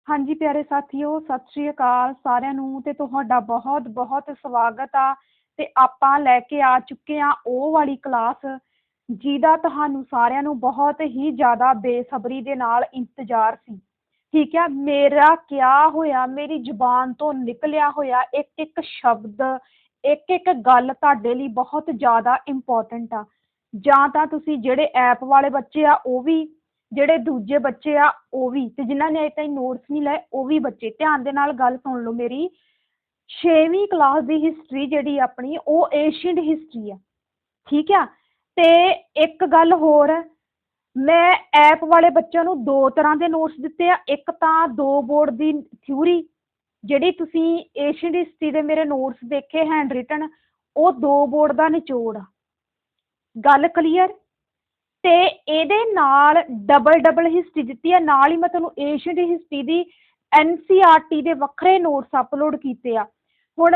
हाँ जी प्यारे साथियों, सत श्री अकाल साਰਿਆਂ ਨੂੰ ਤੇ ਤੁਹਾਡਾ ਬਹੁਤ ਬਹੁਤ ਸਵਾਗਤ ਆ। ਤੇ ਆਪਾਂ ਲੈ ਕੇ ਆ ਚੁੱਕੇ ਆ ਉਹ ਵਾਲੀ ਕਲਾਸ ਜਿਹਦਾ ਤੁਹਾਨੂੰ ਸਾਰਿਆਂ ਨੂੰ ਬਹੁਤ ਹੀ ਜ਼ਿਆਦਾ ਬੇਸਬਰੀ ਦੇ ਨਾਲ ਇੰਤਜ਼ਾਰ ਸੀ। ਠੀਕ ਹੈ, ਮੇਰਾ ਕਿਆ ਹੋਇਆ, ਮੇਰੀ ਜ਼ੁਬਾਨ ਤੋਂ ਨਿਕਲਿਆ ਹੋਇਆ ਇੱਕ ਇੱਕ ਸ਼ਬਦ, ਇੱਕ ਇੱਕ ਗੱਲ ਤੁਹਾਡੇ ਲਈ ਬਹੁਤ ਜ਼ਿਆਦਾ ਇੰਪੋਰਟੈਂਟ ਆ। ਜਾਂ ਤਾਂ ਤੁਸੀਂ ਜਿਹੜੇ ਐਪ ਵਾਲੇ ਬੱਚੇ ਆ ਉਹ ਵੀ, ਜਿਹੜੇ ਦੂਜੇ ਬੱਚੇ ਆ ਉਹ ਵੀ, ਤੇ ਜਿਨ੍ਹਾਂ ਨੇ ਅਜੇ ਤਾਈਂ ਨੋਟਸ ਨਹੀਂ ਲਏ ਉਹ ਵੀ ਬੱਚੇ ਧਿਆਨ ਦੇ ਨਾਲ ਗੱਲ ਸੁਣ ਲਓ ਮੇਰੀ। 6ਵੀਂ ਕਲਾਸ ਦੀ ਹਿਸਟਰੀ ਜਿਹੜੀ ਆਪਣੀ ਉਹ ਏਸ਼ੀਅੰਟ ਹਿਸਟਰੀ ਆ। ਠੀਕ ਆ। ਤੇ ਇੱਕ ਗੱਲ ਹੋਰ, ਮੈਂ ਐਪ ਵਾਲੇ ਬੱਚਿਆਂ ਨੂੰ ਦੋ ਤਰ੍ਹਾਂ ਦੇ ਨੋਟਸ ਦਿੱਤੇ ਆ। ਇੱਕ ਤਾਂ 2 ਬੋਰਡ ਦੀ ਥਿਊਰੀ, ਜਿਹੜੀ ਤੁਸੀਂ ਏਸ਼ੀਅੰਟ ਹਿਸਟਰੀ ਦੇ ਮੇਰੇ ਨੋਟਸ ਦੇਖੇ ਹੈਂਡ ਰਿਟਨ, ਉਹ 2 ਬੋਰਡ ਦਾ ਨਿਚੋੜ ਆ। ਗੱਲ ਕਲੀਅਰ। ਤੇ ਇਹਦੇ ਨਾਲ ਡਬਲ ਹਿਸਟਰੀ ਦਿੱਤੀ ਹੈ। ਨਾਲ ਹੀ ਮੈਂ ਤੁਹਾਨੂੰ ਏਸ਼ੀਅੰਟ ਹਿਸਟਰੀ ਦੀ NCERT ਦੇ ਵੱਖਰੇ ਨੋਟਸ ਅਪਲੋਡ ਕੀਤੇ ਆ। ਹੁਣ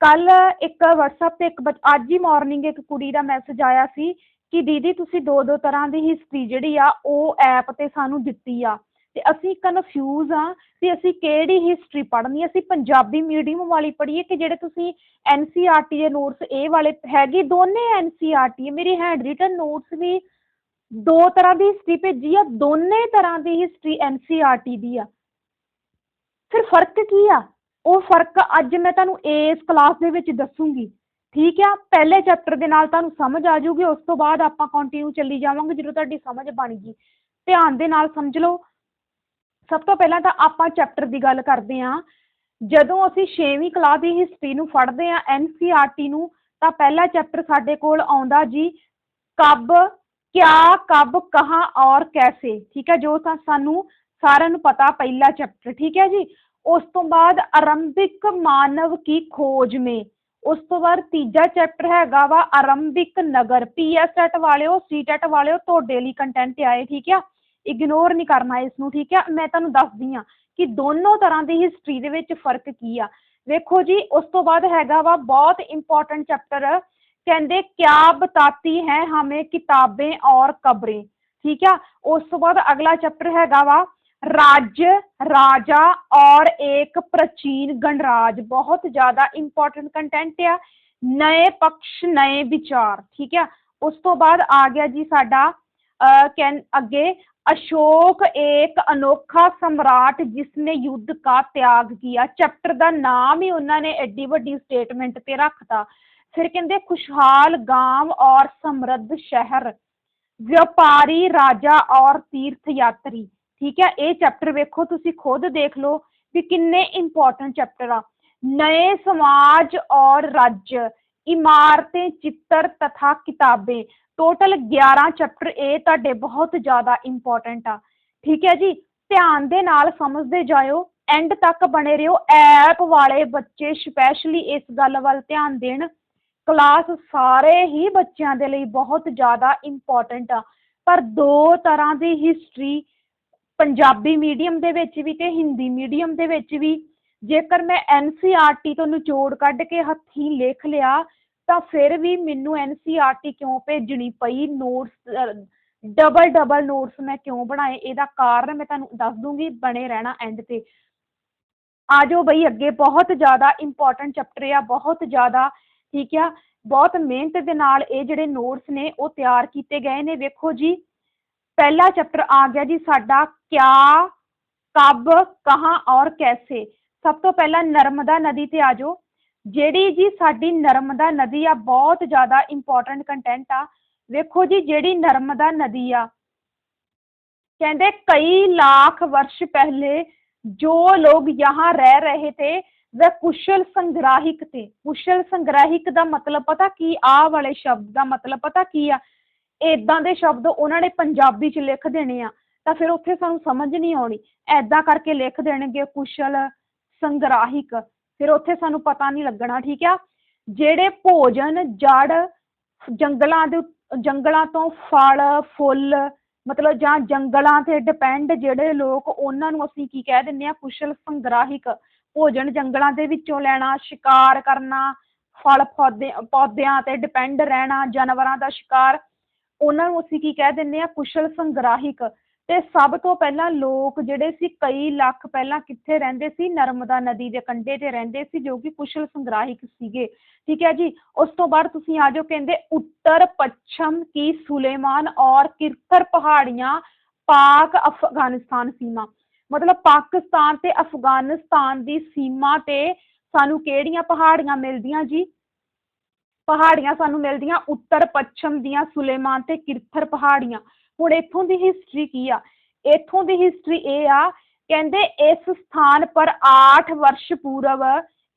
ਕੱਲ ਇੱਕ WhatsApp ਤੇ ਅੱਜ ਹੀ ਮਾਰਨਿੰਗ ਇੱਕ ਕੁੜੀ ਦਾ ਮੈਸੇਜ ਆਇਆ ਸੀ ਕਿ ਦੀਦੀ ਤੁਸੀਂ ਦੋ ਤਰ੍ਹਾਂ ਦੀ ਹਿਸਟਰੀ ਜਿਹੜੀ ਆ ਉਹ ਐਪ ਤੇ ਸਾਨੂੰ ਦਿੱਤੀ ਆ, ਤੇ ਅਸੀਂ ਕਨਫਿਊਜ਼ ਆ ਤੇ ਅਸੀਂ ਕਿਹੜੀ ਹਿਸਟਰੀ ਪੜ੍ਹਨੀ, ਅਸੀਂ ਪੰਜਾਬੀ ਮੀਡੀਅਮ ਵਾਲੀ ਪੜ੍ਹੀਏ ਕਿ ਜਿਹੜੇ ਤੁਸੀਂ NCERT ਦੇ ਨੋਟਸ ਇਹ ਵਾਲੇ ਹੈਗੇ, ਦੋਨੇ NCERT। ਮੇਰੀ ਹੈਂਡ ਰਿਟਨ ਨੋਟਸ ਵੀ 2 ਤਰ੍ਹਾਂ ਦੀ ਹਿਸਟਰੀ ਭੇਜੀ ਆ, ਦੋਨੇ ਤਰ੍ਹਾਂ ਦੀ ਹਿਸਟਰੀ NCERT ਦੀ ਆ। ਫਿਰ ਫਰਕ ਕੀ ਆ? ਉਹ ਫਰਕ ਅੱਜ ਮੈਂ ਤੁਹਾਨੂੰ ਇਸ ਕਲਾਸ ਦੇ ਵਿੱਚ ਦੱਸੂਗੀ। ਠੀਕ ਆ, ਪਹਿਲੇ ਚੈਪਟਰ ਦੇ ਨਾਲ ਤੁਹਾਨੂੰ ਸਮਝ ਆ ਜਾਊਗੀ, ਉਸ ਤੋਂ ਬਾਅਦ ਆਪਾਂ ਕੰਟੀਨਿਊ ਚੱਲੀ ਜਾਵਾਂਗੇ ਜਦੋਂ ਤੁਹਾਡੀ ਸਮਝ ਬਣ ਗਈ। ਧਿਆਨ ਦੇ ਨਾਲ ਸਮਝ ਲਓ। ਸਭ ਤੋਂ ਪਹਿਲਾਂ ਤਾਂ ਆਪਾਂ ਚੈਪਟਰ ਦੀ ਗੱਲ ਕਰਦੇ ਹਾਂ। ਜਦੋਂ ਅਸੀਂ 6ਵੀਂ ਕਲਾਸ ਦੀ ਹਿਸਟਰੀ ਨੂੰ ਫੜਦੇ ਹਾਂ NCERT ਨੂੰ, ਤਾਂ ਪਹਿਲਾ ਚੈਪਟਰ ਸਾਡੇ ਕੋਲ ਆਉਂਦਾ ਜੀ ਕਬ, ਕਿਆ, ਕਬ, ਕਹਾਂ ਔਰ ਕੈਸੇ। ਠੀਕ ਹੈ, ਜੋ ਤਾਂ ਸਾਨੂੰ ਸਾਰਿਆਂ ਨੂੰ ਪਤਾ ਪਹਿਲਾ ਚੈਪਟਰ। ਠੀਕ ਹੈ ਜੀ। ਉਸ ਤੋਂ ਬਾਅਦ ਆਰੰਭਿਕ ਮਾਨਵ ਕੀ ਖੋਜ ਮੇਂ। ਉਸ ਤੋਂ ਬਾਅਦ ਤੀਜਾ ਚੈਪਟਰ ਹੈਗਾ ਵਾ ਆਰੰਭਿਕ ਨਗਰ। PSET ਵਾਲਿਓ, CTET ਵਾਲਿਓ, ਤੁਹਾਡੇ ਲਈ ਕੰਟੈਂਟ ਆਏ। ਠੀਕ ਆ, ਇਗਨੋਰ ਨਹੀਂ ਕਰਨਾ ਇਸ ਨੂੰ। ਠੀਕ ਆ, ਮੈਂ ਤੁਹਾਨੂੰ ਦੱਸਦੀ ਹਾਂ ਕਿ ਦੋਨੋਂ ਤਰ੍ਹਾਂ ਦੀ ਹਿਸਟਰੀ ਦੇ ਵਿੱਚ ਫਰਕ ਕੀ ਆ। ਵੇਖੋ ਜੀ, ਉਸ ਤੋਂ ਬਾਅਦ ਹੈਗਾ ਵਾ ਬਹੁਤ ਇੰਪੋਰਟੈਂਟ ਚੈਪਟਰ, ਕਹਿੰਦੇ ਕਿਆ ਬਤਾਤੀ ਹੈ ਹमें किताबें और कब्रें। ठीक है। उस तो बाद अगला चैप्टर हैगा वा राज्य, राजा और एक प्राचीन गणराज। बहुत ज्यादा इंपॉर्टेंट कंटेंट है। नए पक्ष, नए विचार। ठीक है। उस तो बाद आ गया जी साडा अगे अशोक एक अनोखा सम्राट जिसने युद्ध का त्याग किया। चैप्टर का नाम ही उन्होंने एडी वड्डी स्टेटमेंट ते रखता। फिर कहते खुशहाल गांव और समृद्ध शहर, व्यापारी राजा और तीर्थ यात्री। ठीक है, ये चैप्टर वेखो तुसी खुद देख लो कि किन्ने इंपॉर्टेंट चैप्टर आ। नए समाज और राज्य, इमारतें, चित्र तथा किताबें। टोटल 11 चैप्टर ये तुहाडे बहुत ज्यादा इंपॉर्टेंट आ। ठीक है जी, ध्यान दे नाल समझदे जाओ, एंड तक बने रहो। ऐप वाले बच्चे स्पैशली इस गल वल ध्यान देन, क्लास सारे ही बच्चों के लिए बहुत ज़्यादा इंपॉर्टेंट आ। पर 2 तरह की हिस्टरी, पंजाबी मीडियम दे विच भी ते हिंदी मीडियम दे विच भी, जेकर मैं NCERT तो निचोड़ कढ़ के हथी लिख लिया तो फिर भी मैनू NCERT क्यों भेजनी पई। नोट्स डबल नोट्स मैं क्यों बनाए, ਇਹਦਾ कारण मैं तुहानू दस दूंगी। बने रहना एंड ते। आ जाओ बई अगे, बहुत ज़्यादा इंपॉर्टेंट चैप्टर आ, बहुत ज़्यादा। ठीक है, बहुत मेहनत के नाल ये जिहड़े नोट्स ने वो तैयार किए गए ने। वेखो जी, पहला चैप्टर आ गया जी साडा क्या, कब, कहाँ और कैसे। सब तो पहला नर्मदा नदी ते आ जाओ। जिहड़ी जी साडी नर्मदा नदी आ, बहुत ज़्यादा इंपॉर्टेंट कंटेंट आ। वेखो जी, जिहड़ी नर्मदा नदी आ, कहते कई लाख वर्ष पहले जो लोग यहाँ रह रहे थे वह कुशल संग्राहिक थे। कुशल संग्राहिक का मतलब पता की, आ वाले शब्द का मतलब पता की आ, इदां दे शब्द उन्होंने पंजाबी च लिख देने आ, तो फिर उत्थे सानू समझ नहीं आनी। ऐदा करके लिख देणगे कुशल संग्राहिक, फिर उत्थे सानू पता नहीं लगना। ठीक है। जेड़े भोजन, जड़, जंगलों तो फल फुल, मतलब जां जंगलों से डिपेंड जेड़े लोग, उन्होंने असीं की कह दिंदे आ कुशल संग्राहिक। भोजन जंगलों के विचों लैना, शिकार करना, फल पौदियां ते डिपेंड रहना, जानवरों का शिकार, उन्होंने असीं की कह दिंदे आ कुशल संग्राहिक। ਤੇ ਸਭ ਤੋਂ ਪਹਿਲਾਂ ਲੋਕ ਜਿਹੜੇ ਸੀ ਕਈ ਲੱਖ ਪਹਿਲਾਂ ਕਿੱਥੇ ਰਹਿੰਦੇ ਸੀ? ਨਰਮਦਾ ਨਦੀ ਦੇ ਕੰਢੇ ਤੇ ਰਹਿੰਦੇ ਸੀ, ਜੋ ਕਿ ਕੁਸ਼ਲ ਸੰਗ੍ਰਾਹਿਕ ਸੀਗੇ। ਠੀਕ ਹੈ ਜੀ। ਉਸ ਤੋਂ ਬਾਅਦ ਤੁਸੀਂ ਆ ਜਾਓ, ਕਹਿੰਦੇ ਉੱਤਰ ਪੱਛਮ ਕੀ ਸੁਲੇਮਾਨ ਔਰ ਕਿਰਥਰ ਪਹਾੜੀਆਂ ਪਾਕ ਅਫਗਾनिस्तान सीमा, मतलब पाकिस्तान ते अफगानिस्तान ਦੀ ਸੀਮਾ ਤੇ ਸਾਨੂੰ ਕਿਹੜੀਆਂ ਪਹਾੜੀਆਂ ਮਿਲਦੀਆਂ ਜੀ? ਪਹਾੜੀਆਂ ਸਾਨੂੰ ਮਿਲਦੀਆਂ ਉੱਤਰ ਪੱਛਮ ਦੀਆਂ ਸੁਲੇਮਾਨ ਤੇ ਕਿਰਥਰ ਪਹਾੜੀਆਂ। ਹੁਣ ਇੱਥੋਂ ਦੀ ਹਿਸਟਰੀ ਕੀ ਆ? ਇੱਥੋਂ ਦੀ ਹਿਸਟਰੀ ਇਹ ਆ, ਕਹਿੰਦੇ इस स्थान पर 8 वर्ष पूर्व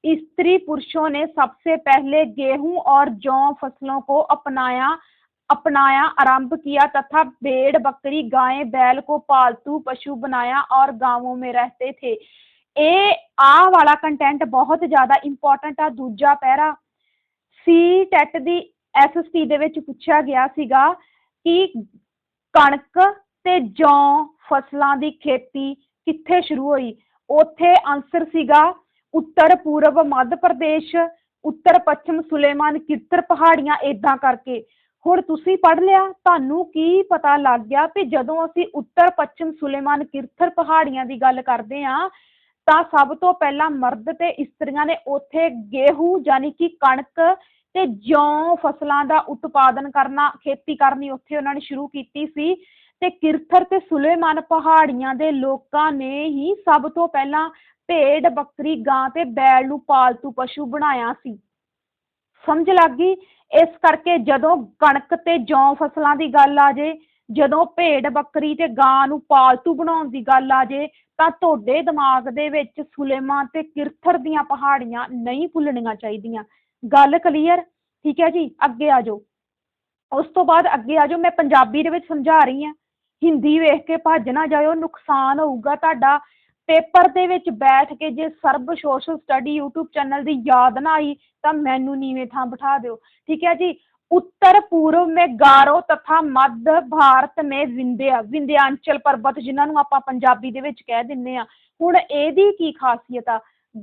स्त्री पुरुषों ने सबसे पहले गेहूं और जौ फसलों को अपनाया अपनाया आरंभ किया तथा भेड़ बकरी गाय बैल को पालतू पशु बनाया और गांवों में रहते थे। ਇਹ ਆਹ ਵਾਲਾ ਕੰਟੈਂਟ ਬਹੁਤ ਜ਼ਿਆਦਾ ਇੰਪੋਰਟੈਂਟ ਆ। ਦੂਜਾ ਪੈਰਾ ਸੀ ਟੈਟ ਦੀ SST ਦੇ ਵਿੱਚ ਪੁੱਛਿਆ ਗਿਆ ਸੀਗਾ ਕਿ ਕਣਕ ਤੇ ਜੌਂ ਫਸਲਾਂ ਦੀ ਖੇਤੀ ਕਿੱਥੇ ਸ਼ੁਰੂ ਹੋਈ? ਉੱਥੇ ਆਨਸਰ ਸੀਗਾ ਉੱਤਰ ਪੂਰਬ ਮੱਧ ਪ੍ਰਦੇਸ਼, ਉੱਤਰ ਪੱਛਮ ਸੁਲੇਮਾਨ ਕਿਰਥਰ ਪਹਾੜੀਆਂ, ਏਦਾਂ ਕਰਕੇ। ਹੁਣ ਤੁਸੀਂ ਪੜ੍ਹ ਲਿਆ, ਤੁਹਾਨੂੰ ਕੀ ਪਤਾ ਲੱਗ ਗਿਆ ਵੀ ਜਦੋਂ ਅਸੀਂ ਉੱਤਰ ਪੱਛਮ ਸੁਲੇਮਾਨ ਕਿਰਥਰ ਪਹਾੜੀਆਂ ਦੀ ਗੱਲ ਕਰਦੇ ਹਾਂ ਤਾਂ ਸਭ ਤੋਂ ਪਹਿਲਾਂ ਮਰਦ ਤੇ ਇਸਤਰੀਆਂ ਨੇ ਉੱਥੇ ਗੇਹੂੰ ਯਾਨੀ ਕਿ ਕਣਕ ਤੇ ਜੌਂ ਫਸਲਾਂ ਦਾ ਉਤਪਾਦਨ ਕਰਨਾ, ਖੇਤੀ ਕਰਨੀ ਉੱਥੇ ਉਹਨਾਂ ਨੇ ਸ਼ੁਰੂ ਕੀਤੀ ਸੀ। ਤੇ ਕਿਰਥਰ ਤੇ ਸੁਲੇਮਾਨ ਪਹਾੜੀਆਂ ਦੇ ਲੋਕਾਂ ਨੇ ਹੀ ਸਭ ਤੋਂ ਪਹਿਲਾਂ ਭੇਡ, ਬੱਕਰੀ, ਗਾਂ ਤੇ ਬੈਲ ਨੂੰ ਪਾਲਤੂ ਪਸ਼ੂ ਬਣਾਇਆ ਸੀ। ਸਮਝ ਲੱਗ ਗਈ? ਇਸ ਕਰਕੇ ਜਦੋਂ ਕਣਕ ਤੇ ਜੌਂ ਫਸਲਾਂ ਦੀ ਗੱਲ ਆ ਜੇ, ਜਦੋਂ ਭੇਡ, ਬੱਕਰੀ ਤੇ ਗਾਂ ਨੂੰ ਪਾਲਤੂ ਬਣਾਉਣ ਦੀ ਗੱਲ ਆ ਜੇ, ਤਾਂ ਤੁਹਾਡੇ ਦਿਮਾਗ ਦੇ ਵਿੱਚ ਸੁਲੇਮਾਨ ਤੇ ਕਿਰਥਰ ਦੀਆਂ ਪਹਾੜੀਆਂ ਨਹੀਂ ਭੁੱਲਣੀਆਂ ਚਾਹੀਦੀਆਂ। ਗੱਲ ਕਲੀਅਰ? ਠੀਕ ਹੈ ਜੀ। ਅੱਗੇ ਆ ਜਾਓ। ਉਸ ਤੋਂ ਬਾਅਦ ਅੱਗੇ ਆ ਜਾਓ, ਮੈਂ ਪੰਜਾਬੀ ਦੇ ਵਿੱਚ ਸਮਝਾ ਰਹੀ ਹਾਂ, ਹਿੰਦੀ ਵੇਖ ਕੇ ਭੱਜ ਨਾ ਜਾਇਓ, ਨੁਕਸਾਨ ਹੋਊਗਾ ਤੁਹਾਡਾ। ਪੇਪਰ ਦੇ ਵਿੱਚ ਬੈਠ ਕੇ ਜੇ ਸਰਬ ਸੋਸ਼ਲ ਸਟੱਡੀ YouTube ਚੈਨਲ ਦੀ ਯਾਦ ਨਾ ਆਈ ਤਾਂ ਮੈਨੂੰ ਨੀਵੇਂ ਥਾਂ ਬਿਠਾ ਦਿਓ। ਠੀਕ ਹੈ ਜੀ। उत्तर पूर्व में गारो तथा मध्य भारत में विंध्यांचल पर्वत, जिन्होंने आप पंजाबी दे विच कह दिंदे आ। हुण इहदी की खासियत आ?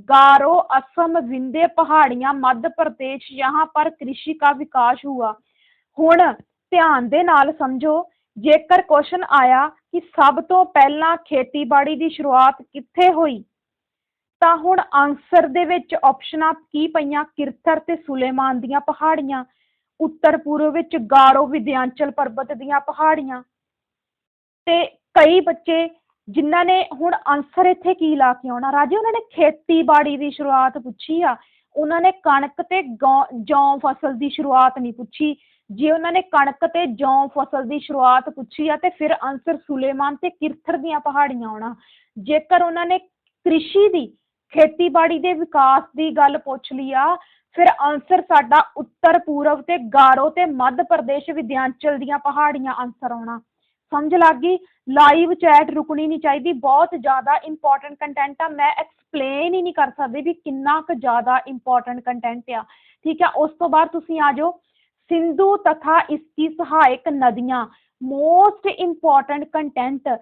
गारो, असम, विंध्य पहाड़ियां, मध्य प्रदेश, यहाँ पर कृषि का विकास हुआ। हुण ध्यान दे नाल समझो, जेकर क्वेश्चन आया कि सब तो पहला खेतीबाड़ी की शुरुआत कित्थे होई, तां हुण आंसर दे विच ऑप्शनां की पईयां? किरथर ते सुलेमान दीयां पहाड़ियां, उत्तर पूर्व विच गारो विंध्यांचल पर्वत दीयां पहाड़ियां। ते कई बच्चे जिन्हां ने हुण आंसर इत्थे की ला के आउणा राजे, उन्हां ने खेतीबाड़ी की शुरुआत पुछी आ, उन्हां ने कणक ते जौ फसल की शुरुआत नहीं पुछी। जे उन्हां ने कणक ते जौ फसल की शुरुआत पुछी आ ते फिर आंसर सुलेमान ते किरथर दीयां पहाड़ियां आउणा। जेकर उन्हां ने कृषि दी, खेतीबाड़ी दे विकास की गल पुछ ली आ, फिर आंसर साडा उत्तर पूर्व ते गारो ते मध्य प्रदेश विंध्यांचल दीयां पहाड़ियां आंसर आउणा। समझ लग गई? लाइव चैट रुकनी नहीं चाहिए, बहुत ज़्यादा इंपॉर्टेंट कंटेंट आ। मैं एक्सप्लेन ही नहीं कर सकती भी कितना क ज़्यादा इंपॉर्टेंट कंटेंट आ। ठीक है। उस तो बाद तुसीं आ जाओ, सिंधु तथा इसकी सहायक नदियां, मोस्ट इंपॉर्टेंट कंटेंट।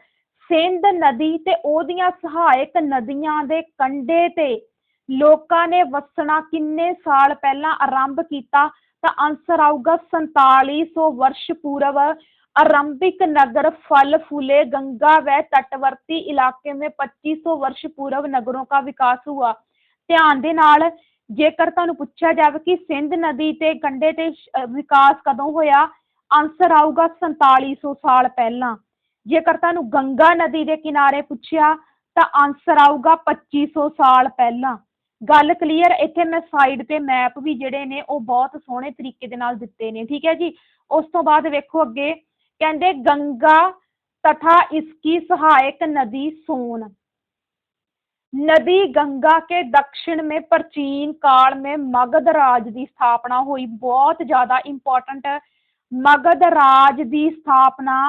सिंध नदी ते ओदियां सहायक नदियां दे कंढे ते लोकां ने वसना किन्ने साल पहला आरंभ किया? तो आंसर आऊगा 4700 वर्ष पूर्व। आरंभिक नगर फल फूले गंगा व तटवर्ती इलाके में 2500 वर्ष पूर्व नगरों का विकास हुआ। ध्यान दे नाल जेकर तुहानूं पुछया जावे कि सिंध नदी ते कंढे ते विकास कदों होया, आंसर आऊगा 4700 साल पहला। जेकर तुहानूं गंगा नदी के किनारे पुछया तो आंसर आऊगा 2500 साल पहला। गल क्लीयर? इत्थे मैं साइड ते मैप भी जिहड़े ने वो बहुत सोहणे तरीके दे नाल दित्ते ने। ठीक है जी। उस तो बाद वेखो अगे, कहंदे गंगा तथा इसकी सहायक नदी सोन। नदी गंगा के दक्षिण में प्राचीन काल में मगध राज की स्थापना हुई। बहुत ज्यादा इंपॉर्टेंट। मगध राज की स्थापना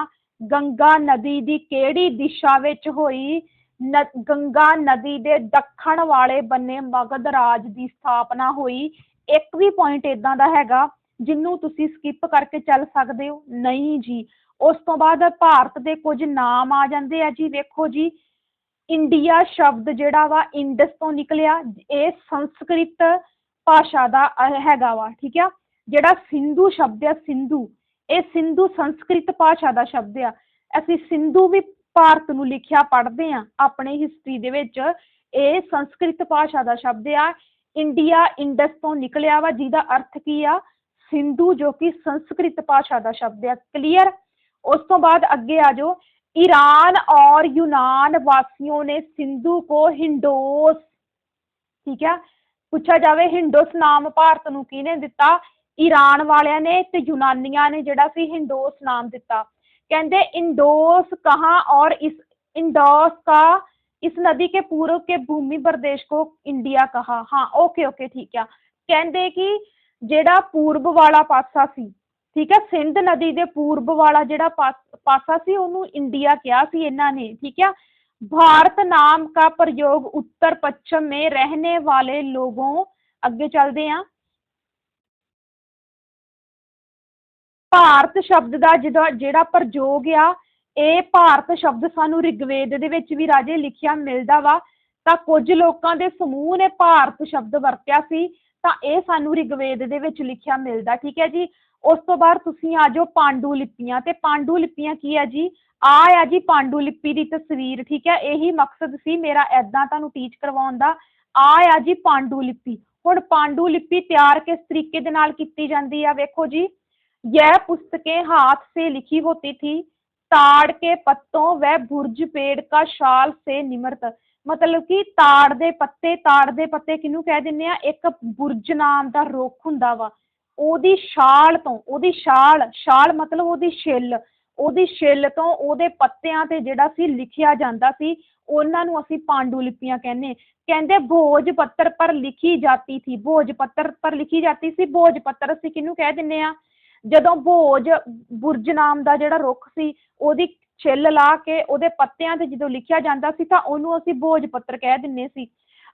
गंगा नदी की केड़ी दिशा विच हुई? गंगा नदी के दक्षिण वाले बन्ने मगध राज की स्थापना हुई। एक भी पॉइंट इदां दा हैगा जिन्नू तुसी स्किप करके चल सकते हो? नहीं जी। उस तो बाद भारत के कुछ नाम आ जाते हैं जी। वेखो जी, इंडिया शब्द जिहड़ा वा इंडस तो निकलिया, ये संस्कृत भाषा का हैगा वा। ठीक है। जिहड़ा सिंधु शब्द है, सिंधु, ये सिंधु संस्कृत भाषा का शब्द है। असीं सिंधु भी ਭਾਰਤ ਨੂੰ ਲਿਖਿਆ ਪੜ੍ਹਦੇ ਆ ਆਪਣੇ ਹਿਸਟਰੀ ਦੇ ਵਿੱਚ, ਇਹ ਸੰਸਕ੍ਰਿਤ ਭਾਸ਼ਾ ਦਾ ਸ਼ਬਦ ਆ। ਇੰਡੀਆ ਇੰਡਸ ਤੋਂ ਨਿਕਲਿਆ ਵਾ, ਜਿਹਦਾ ਅਰਥ ਕੀ ਆ? ਸਿੰਧੂ, ਜੋ ਕਿ ਸੰਸਕ੍ਰਿਤ ਭਾਸ਼ਾ ਦਾ ਸ਼ਬਦ ਆ। क्लियर। उस तो बाद अगे आ जाओ, ईरान और यूनान वासियों ने सिंधु को हिंडोस, ठीक है, पूछा जाए हिंडोस नाम भारत नूं किहने दिता? ईरान वालियां ने ते यूनानियां ने जिहड़ा सी हिंडोस नाम दिता। कहंदे इंडोस कहाँ और इस इंडोस का इस नदी के पूर्व के भूमि प्रदेश को इंडिया कहा। हाँ ओके ओके ठीक है। कहंदे कि जिहड़ा पूर्व वाला पासा सी, ठीक है, सिंध नदी के पूर्व वाला जिहड़ा पासा सी उहनूं इंडिया कहा सी इन्हां ने, ठीक है। भारत नाम का प्रयोग उत्तर पश्चिम में रहने वाले लोगों, अगे चलते हैं, भारत शब्द का जिहड़ा प्रयोग आ, ये भारत शब्द सानू ऋग्वेद दे विच भी राजे लिखिया मिलदा वा। तां कुछ लोकां दे समूह ने भारत शब्द वरतिया सी, तां ये सानू ऋग्वेद दे विच लिखिया मिलदा, ठीक है जी। उस तो बाद तुसीं आ जाओ पांडुलिपियां, ते पांडुलिपियां की है जी? आ जी पांडुलिपि की तस्वीर, ठीक है। यही मकसद सी मेरा ऐदां तुहानूं टीच करवाउण दा। आ जी पांडुलिपि। हुण पांडुलिपि तैयार किस तरीके दे नाल कीती जांदी आ? वेखो जी, यह पुस्तकें हाथ से लिखी होती थी, ताड़ के पत्तों व बुर्ज पेड़ का शाल से निमृत। मतलब कि ताड़ दे पत्ते किनू कह दिंदे आ? एक बुर्ज नाम दा रुख हुंदा वा, ओदी शाल तो, ओदी शाल मतलब ओदी छिल तो ओदे पत्तियां ते जिहड़ा सी लिखिया जांदा सी, उन्हां नूं असीं पांडुलिपियां कहने। कहंदे भोज पत्तर पर लिखी जाती थी, भोज पत्तर पर लिखी जाती सी। भोज पत्तर असीं किनू कह दिंदे आ? जदों भोज बुर्ज नाम दा जिहड़ा रुख सी, ओदी छिल ला के ओदे पत्तियां ते जदों लिखिया जांदा सी तां ओनूं असीं भोज पत्तर कह दिंदे सी।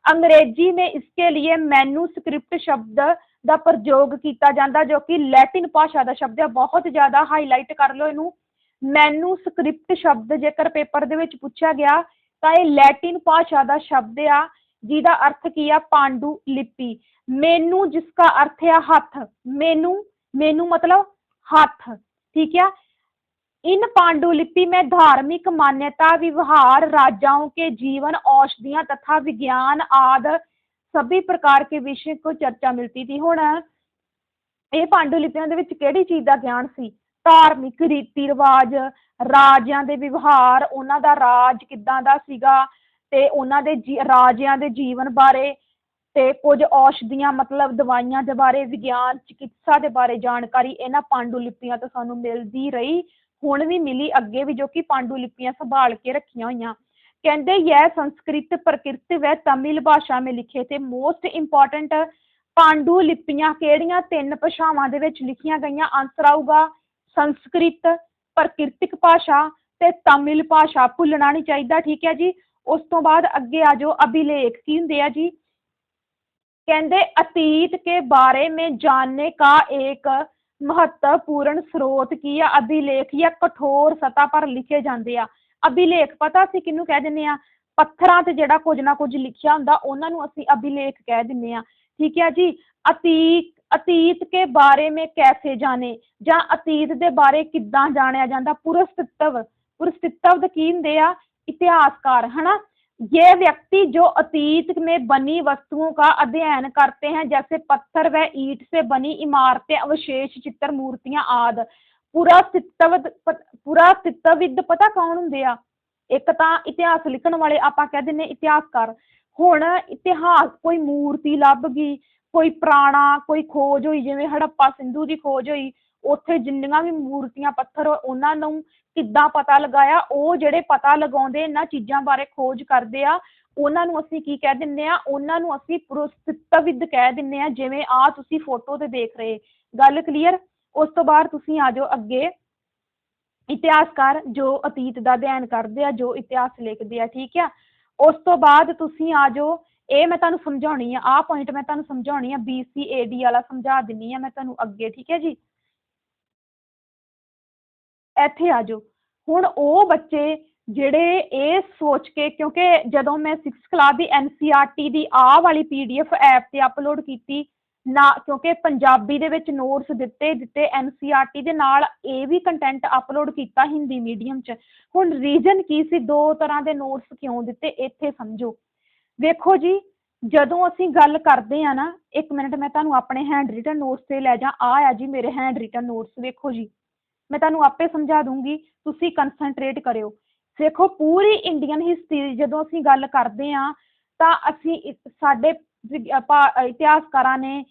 अंग्रेजी में इसके लिए मैन्यूस्क्रिप्ट शब्द का प्रयोग किया जाता, जो कि लैटिन भाषा का शब्द है। बहुत ज्यादा हाईलाइट कर लो इनू, मैन्यूस्क्रिप्ट शब्द जेकर पेपर दे विच पूछा गया तो यह लैटिन भाषा का शब्द आ, जिहदा अर्थ की है पांडुलिपि। मेनू जिसका अर्थ है हथ, मेनू मतलब हाथ, ठीक है। इन पांडुलिपि में धार्मिक मान्यता, व्यवहार, राजाओं के जीवन, औषधियां तथा विज्ञान आदि सभी प्रकार के विषय को चर्चा मिलती थी। हुण ये पांडुलिपियां दे विच किहड़ी चीज़ का ज्ञान सी? धार्मिक रीति रिवाज, राजियां दे व्यवहार, उन्हां दा राज किद्दां दा सीगा, ते उन्हां दे राजियां दे जीवन बारे, ते कुछ औषधियां मतलब दवाइयां दे बारे, विज्ञान चिकित्सा दे बारे जानकारी इन्हां पांडुलिपियां तो सानूं मिलदी रही, हुण भी मिली, अगे भी, जो कि पांडुलिपियां संभाल के रखियां होईयां। कहंदे यह संस्कृत, प्रकृत व तमिल भाषा में लिखे थे। मोस्ट इंपॉर्टेंट पांडुलिपियां किहड़ियां 3 भाषावां दे विच लिखियां गईयां? आंसर आऊगा संस्कृत, प्रकृतिक भाषा ते तमिल भाषा। भुलना नहीं चाहिए, ठीक है जी। उस तो बाद अगे आ जाओ, अभिलेख की हुंदे आ जी? कहंदे अतीत के बारे में जानने का एक महत्वपूर्ण स्रोत की है अभिलेख, या कठोर सतह पर लिखे जाते हैं। अभिलेख पता सी किनू कह दिंदे आ? पत्थरां ते जिहड़ा कुछ ना कुछ लिखिया हुंदा उन्हां नूं असीं अभिलेख कह दिंदे आ, ठीक है जी। अतीत के बारे में कैसे जाने, जां अतीत दे बारे किद्दां जाणिया जांदा? पुरस्तित्व की हुंदे आ? इतिहासकार, है ना। ये व्यक्ति जो अतीत में बनी वस्तुओं का अध्ययन करते हैं, जैसे पत्थर व ईंट से बनी इमारतें, अवशेष, चित्र, मूर्तियां आदि। पुरातत्वविद पता कौन हुंदे आ? एक तां इतिहास लिखण वाले आपां कह दिंदे इतिहासकार। हुण इतिहास कोई मूर्ति लभ गई, कोई पुराना कोई खोज हुई, जिवें हड़प्पा सिंधु की खोज हुई, उत्थे जिन्नियां भी मूर्तियां पत्थर उन्हां नूं किद्दां पता लगाया? ਉਹ ਜਿਹੜੇ पता लगाउंदे इन्हां चीज़ां बारे खोज करदे आ, उन्हां नूं असीं की कह दिंदे आ? उन्हां नूं असीं पुरातत्वविद कह दिंदे आ, जिवें आ तुसीं फोटो ते देख रहे। गल क्लीयर। उस तो बाद तुसीं आ जाओ अगे, इतिहासकार जो अतीत का अध्ययन करते हैं, जो इतिहास लिखते हैं, ठीक है। उस तो बाद तुसीं आ जाओ, ये मैं तुहानूं समझाउणी है, आ पॉइंट मैं तुहानूं समझाउणी है, BCAD वाला समझा दिंनी है मैं तुहानूं अगे, ठीक है जी। ਇੱਥੇ आ जाओ। हुण ਉਹ ਬੱਚੇ ਜਿਹੜੇ ਇਹ सोच के, क्योंकि ਜਦੋਂ मैं 6th क्लास की NCERT की आ वाली PDF ऐप ते अपलोड की, ਨਾ, ਕਿਉਂਕਿ ਪੰਜਾਬੀ ਦੇ ਵਿੱਚ ਨੋਟਸ ਦਿੱਤੇ ਐਨਸੀਈਆਰਟੀ ਦੇ ਨਾਲ ਇਹ ਵੀ ਕੰਟੈਂਟ ਅਪਲੋਡ ਕੀਤਾ ਹਿੰਦੀ ਮੀਡੀਅਮ 'ਚ। ਹੁਣ ਰੀਜ਼ਨ ਕੀ ਸੀ, ਦੋ ਤਰ੍ਹਾਂ ਦੇ ਨੋਟਸ ਕਿਉਂ ਦਿੱਤੇ, ਇੱਥੇ ਸਮਝੋ। ਵੇਖੋ ਜੀ, ਜਦੋਂ ਅਸੀਂ ਗੱਲ ਕਰਦੇ ਆ ਨਾ, ਇੱਕ ਮਿੰਟ ਮੈਂ ਤੁਹਾਨੂੰ ਆਪਣੇ ਹੈਂਡ ਰਿਟਨ ਨੋਟਸ ਤੇ ਲੈ ਜਾ। ਆ ਜੀ ਮੇਰੇ ਹੈਂਡ ਰਿਟਨ ਨੋਟਸ, ਵੇਖੋ ਜੀ, ਮੈਂ ਤੁਹਾਨੂੰ ਆਪੇ ਸਮਝਾ ਦੂੰਗੀ, ਤੁਸੀਂ ਕੰਸਨਟਰੇਟ ਕਰਿਓ। ਦੇਖੋ, ਪੂਰੀ ਇੰਡੀਅਨ ਹਿਸਟਰੀ ਜਦੋਂ ਅਸੀਂ ਗੱਲ ਕਰਦੇ ਆ ਤਾਂ ਅਸੀਂ ਸਾਡੇ ਇਤਿਹਾਸਕਾਰਾਂ ਨੇ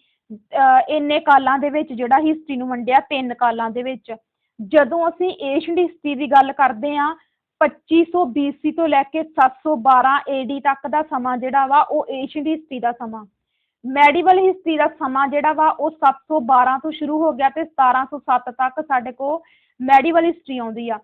ਇੰਨੇ ਕਾਲਾਂ ਦੇ ਵਿੱਚ ਜਿਹੜਾ ਹਿਸਟਰੀ ਨੂੰ ਵੰਡਿਆ, 3 ਕਾਲਾਂ ਦੇ ਵਿੱਚ। ਜਦੋਂ ਅਸੀਂ ਏਸ਼ੀਅਨ ਹਿਸਟਰੀ ਦੀ ਗੱਲ ਕਰਦੇ ਆ, 2500 BC ਤੋਂ ਲੈ ਕੇ 712 AD ਤੱਕ ਦਾ ਸਮਾਂ ਜਿਹੜਾ ਵਾ ਉਹ ਏਸ਼ੀਅਨ ਹਿਸਟਰੀ ਦਾ ਸਮਾਂ। ਮੈਡੀਵਲ ਹਿਸਟਰੀ ਦਾ ਸਮਾਂ ਜਿਹੜਾ ਵਾ ਉਹ 712 ਤੋਂ ਸ਼ੁਰੂ ਹੋ ਗਿਆ ਤੇ 1707 ਤੱਕ ਸਾਡੇ ਕੋਲ ਮੈਡੀਵਲ ਹਿਸਟਰੀ ਆਉਂਦੀ ਆ।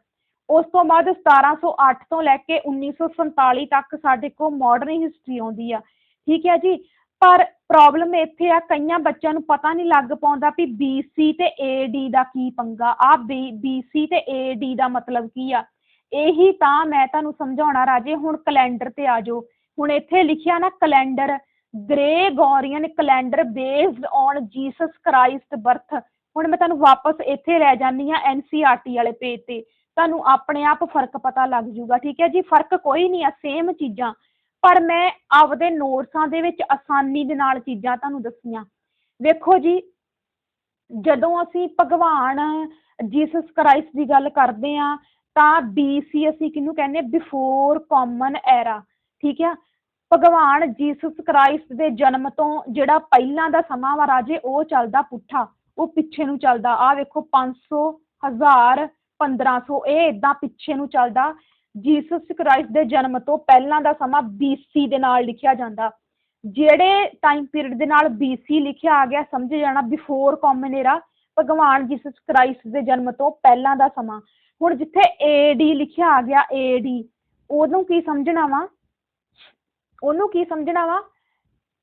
ਉਸ ਤੋਂ ਬਾਅਦ 1708 ਤੋਂ ਲੈ ਕੇ 1947 ਤੱਕ ਸਾਡੇ ਕੋਲ ਮਾਡਰਨ ਹਿਸਟਰੀ ਆਉਂਦੀ ਆ। ਠੀਕ ਹੈ ਜੀ, ਪਰ ਪ੍ਰੋਬਲਮ ਇੱਥੇ ਆ, ਕਈਆਂ ਬੱਚਿਆਂ ਨੂੰ ਪਤਾ ਨਹੀਂ ਲੱਗ ਪਾਉਂਦਾ ਵੀ BC ਤੇ AD ਦਾ ਕੀ ਪੰਗਾ ਆ। BC ਤੇ AD ਦਾ ਮਤਲਬ ਕੀ ਆ, ਇਹੀ ਤਾਂ ਮੈਂ ਤੁਹਾਨੂੰ ਸਮਝਾਉਣਾ ਰਾਜੇ। ਹੁਣ ਕੈਲੰਡਰ ਤੇ ਆ ਜਾਓ। ਹੁਣ ਇੱਥੇ ਲਿਖਿਆ ਨਾ calendar, Gregorian calendar based on Jesus Christ birth. ਹੁਣ ਮੈਂ ਤੁਹਾਨੂੰ ਵਾਪਸ ਇੱਥੇ ਲੈ ਜਾਂਦੀ ਆ NCERT ਵਾਲੇ ਪੇਜ ਤੇ, ਤੁਹਾਨੂੰ ਆਪਣੇ ਆਪ ਫਰਕ ਪਤਾ ਲੱਗ ਜੂਗਾ। ਠੀਕ ਹੈ ਜੀ, ਫਰਕ ਕੋਈ ਨਹੀਂ ਆ, ਸੇਮ ਚੀਜ਼ਾਂ, ਪਰ ਮੈਂ ਆਪਦੇ ਨੋਟਸਾਂ ਦੇ ਵਿੱਚ ਆਸਾਨੀ ਦੇ ਨਾਲ ਚੀਜ਼ਾਂ ਤੁਹਾਨੂੰ ਦੱਸੀਆਂ। ਵੇਖੋ ਜੀ, ਜਦੋਂ ਅਸੀਂ ਭਗਵਾਨ ਜੀਸਸ ਕ੍ਰਾਈਸਟ ਦੀ ਗੱਲ ਕਰਦੇ ਆ ਤਾਂ BC ਅਸੀਂ ਕਿਹਨੂੰ ਕਹਿੰਦੇ, ਬਿਫੋਰ ਕਾਮਨ ਐਰਾ। ਠੀਕ ਆ, ਭਗਵਾਨ ਜੀਸਸ ਕ੍ਰਾਈਸਟ ਦੇ ਜਨਮ ਤੋਂ ਜਿਹੜਾ ਪਹਿਲਾਂ ਦਾ ਸਮਾਂ ਵਾ ਰਾਜੇ, ਉਹ ਚੱਲਦਾ ਪੁੱਠਾ, ਉਹ ਪਿੱਛੇ ਨੂੰ ਚੱਲਦਾ। ਆਹ ਵੇਖੋ 500, 1000, 1500, ਇਹ ਇਦਾਂ ਪਿੱਛੇ ਨੂੰ ਚੱਲਦਾ। ਜੀਸਸ ਕ੍ਰਾਈਸਟ ਦੇ ਜਨਮ ਤੋਂ ਪਹਿਲਾਂ ਦਾ ਸਮਾਂ BC ਦੇ ਨਾਲ ਲਿਖਿਆ ਜਾਂਦਾ। ਜਿਹੜੇ ਟਾਈਮ ਪੀਰੀਅਡ ਦੇ ਨਾਲ BC ਲਿਖਿਆ ਆ ਗਿਆ, ਸਮਝ ਜਾਣਾ ਬਿਫੋਰ ਕਾਮਨ ਐਰਾ, ਭਗਵਾਨ ਜੀਸਸ ਕ੍ਰਾਈਸਟ ਦੇ ਜਨਮ ਤੋਂ ਪਹਿਲਾਂ ਦਾ ਸਮਾਂ। ਹੁਣ ਜਿੱਥੇ AD ਲਿਖਿਆ ਆ ਗਿਆ, AD, ਉਹਨੂੰ ਕੀ ਸਮਝਣਾ ਵਾ, ਉਹਨੂੰ ਕੀ ਸਮਝਣਾ ਵਾ,